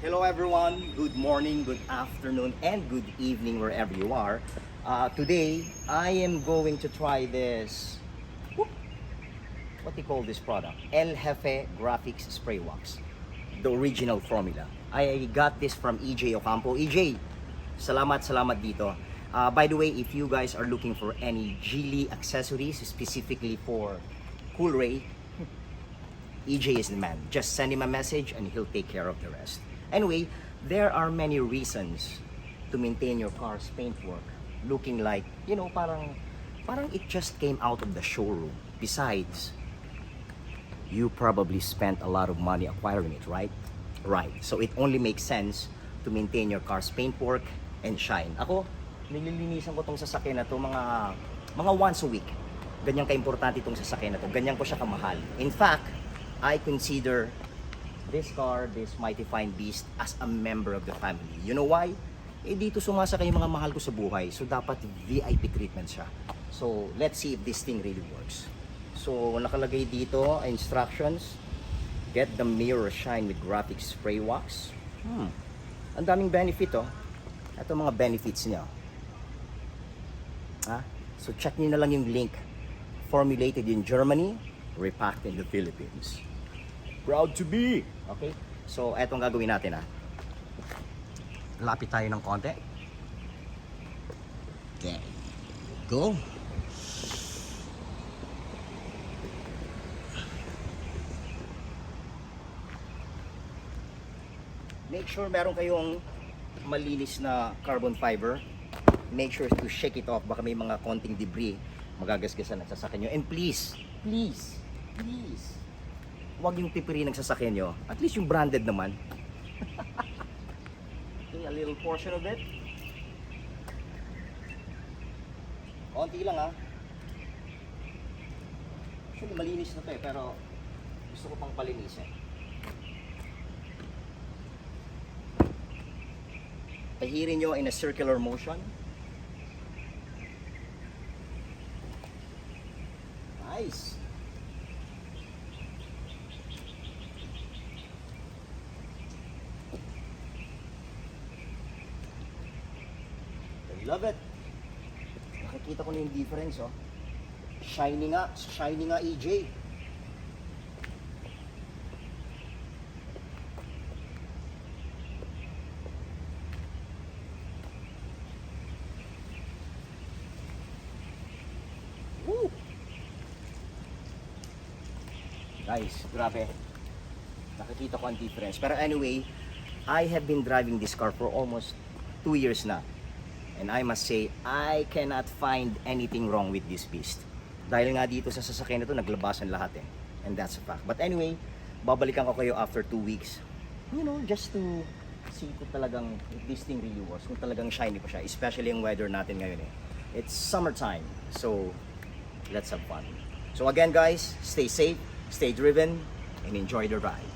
Hello everyone, good morning, good afternoon, and good evening wherever you are. Today, I am going to try this, what do you call this product? El Jefe Graphics Spray Wax, the original formula. I got this from EJ Ocampo. EJ, salamat dito. By the way, if you guys are looking for any Geely accessories specifically for Coolray, EJ is the man. Just send him a message and he'll take care of the rest. Anyway, there are many reasons to maintain your car's paintwork looking like, you know, parang it just came out of the showroom. Besides, you probably spent a lot of money acquiring it, right? Right. So it only makes sense to maintain your car's paintwork and shine. Ako, nililinisan ko tong sasakyan na to mga once a week. Ganyan ka-importante itong sasakyan na to. Ganyan ko siya kamahal. In fact, I consider this car, this mighty fine beast, as a member of the family. You know why? Dito sumasakay yung mga mahal ko sa buhay. So, dapat VIP treatment siya. So, let's see if this thing really works. So, nakalagay dito, instructions. Get the mirror shine with graphic spray wax. Ang daming benefit, oh. Ito mga benefits niya. So, check niyo na lang yung link. Formulated in Germany, repacked in the Philippines. Proud to be! Okay? So, etong gagawin natin, Lapit tayo ng konti. Okay. Go. Make sure meron kayong malinis na carbon fiber. Make sure to shake it off. Baka may mga konting debris magagasgasan at sasakyan nyo. And please, huwag yung tipiri ng sasakyan nyo. At least yung branded naman. Okay, a little portion of it. Konti lang, Actually, malinis na to pero gusto ko pang palinisin. Pahirin nyo in a circular motion. Nice! Love it. Nakikita ko na yung difference, Shiny nga EJ. Woo! Guys, grabe. Nakikita ko ang difference. Pero anyway, I have been driving this car for almost 2 years na. And I must say, I cannot find anything wrong with this beast. Dahil nga dito sa sasakyan na to, naglabasan lahat And that's a fact. But anyway, babalikan ko kayo after 2 weeks. You know, just to see kung talagang if this thing really works. Kung talagang shiny pa siya. Especially yung weather natin ngayon It's summertime. So, let's have fun. So again guys, stay safe, stay driven, and enjoy the ride.